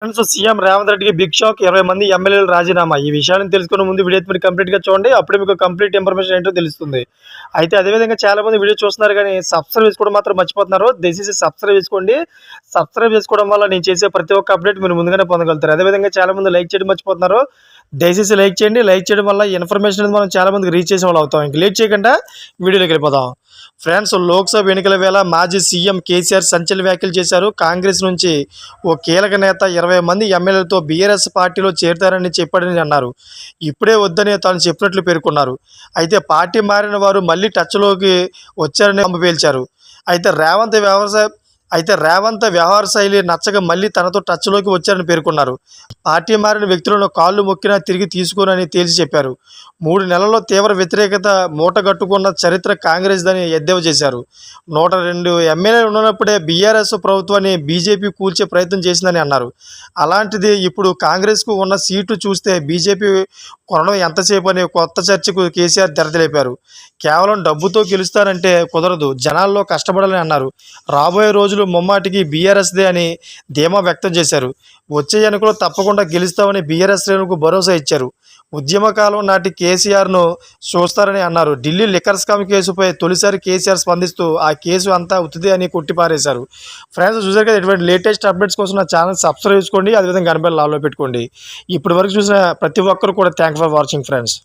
Friends CM Revanth రెడ్డికి big shock 20 మంది ఎమ్మెల్యేలు రాజీనామా. ఈ విషయాన్ని తెలుసుకునే ముందు వీడియో మీరు కంప్లీట్‌గా చూడండి. అప్పుడే మీకు కంప్లీట్ ఇన్ఫర్మేషన్ ఏంటో తెలుస్తుంది. అయితే అదే విధంగా చాలా మంది వీడియో చూస్తున్నారు గానీ సబ్స్క్రైబ్ చేసుకోవడం మాత్రం మర్చిపోతున్నారు. దయచేసి సబ్స్క్రైబ్ చేసుకోండి. సబ్స్క్రైబ్ చేసుకోవడం వల్ల నేను చేసే ప్రతి ఒక్క అప్డేట్ మీరు ముందుగానే పొందగలుగుతారు. అదే విధంగా చాలా మంది లైక్ చేయడం మర్చిపోతున్నారు. దయచేసి లైక్ చేయండి. లైక్ చేయడం వల్ల ఇన్ఫర్మేషన్ అనేది మనం చాలా మందికి రీచ్ చేసేవాళ్ళం అవుతాం. ఇంక లేట్ చేయకుండా వీడియోలోకి వెళ్ళిపోదాం. ఫ్రెండ్స్ లోక్సభ ఎన్నికల వేళ మాజీ సీఎం కేసీఆర్ సంచలన వ్యాఖ్యలు చేశారు. కాంగ్రెస్ నుంచి ఓ కీలక నేత 20 మంది ఎమ్మెల్యేలతో బీఆర్ఎస్ పార్టీలో చేరుతారని చెప్పాడని అన్నారు. ఇప్పుడే వద్దని తాను చెప్పినట్లు పేర్కొన్నారు. అయితే పార్టీ మారిన వారు మళ్ళీ టచ్లోకి వచ్చారని పేల్చారు. అయితే రేవంత్ వ్యవహార శైలి నచ్చక మళ్ళీ తనతో టచ్లోకి వచ్చారని పేర్కొన్నారు. పార్టీ మారిన వ్యక్తులను కాళ్ళు మొక్కినా తిరిగి తీసుకోనని తేల్చి చెప్పారు. 3 నెలల్లో తీవ్ర వ్యతిరేకత మూటగట్టుకున్న చరిత్ర కాంగ్రెస్దని ఎద్దేవా చేశారు. 102 ఎమ్మెల్యేలు ఉన్నప్పుడే బీఆర్ఎస్ ప్రభుత్వాన్ని బీజేపీ కూల్చే ప్రయత్నం చేసిందని అన్నారు. అలాంటిది ఇప్పుడు కాంగ్రెస్కు ఉన్న సీటు చూస్తే బీజేపీ కొనడం ఎంతసేపు అనే కొత్త చర్చకు కేసీఆర్ తెరతెలిపారు. కేవలం డబ్బుతో గెలుస్తారంటే కుదరదు, జనాల్లో కష్టపడాలని అన్నారు. రాబోయే రోజులు ముమ్మాటికి బీఆర్ఎస్దే అని ధీమా వ్యక్తం చేశారు. వచ్చే ఎన్నికల్లో తప్పకుండా గెలుస్తామని బీఆర్ఎస్ శ్రేణులకు భరోసా ఇచ్చారు. ఉద్యమకాలం నాటి కేసీఆర్ను చూస్తారని అన్నారు. ఢిల్లీ లిక్కర్ స్కామ్ కేసుపై తొలిసారి కేసీఆర్ స్పందిస్తూ ఆ కేసు అంతా ఉత్తిదే అని కొట్టిపారేశారు. ఫ్రెండ్స్ చూసారు కదా, ఇటువంటి లేటెస్ట్ అప్డేట్స్ కోసం నా ఛానల్ సబ్స్క్రైబ్ చేసుకోండి. అదేవిధంగా గంట బెల్ ఆన్లో పెట్టుకోండి. ఇప్పటి వరకు చూసిన ప్రతి ఒక్కరు కూడా థ్యాంక్ ఫర్ వాచింగ్ ఫ్రెండ్స్.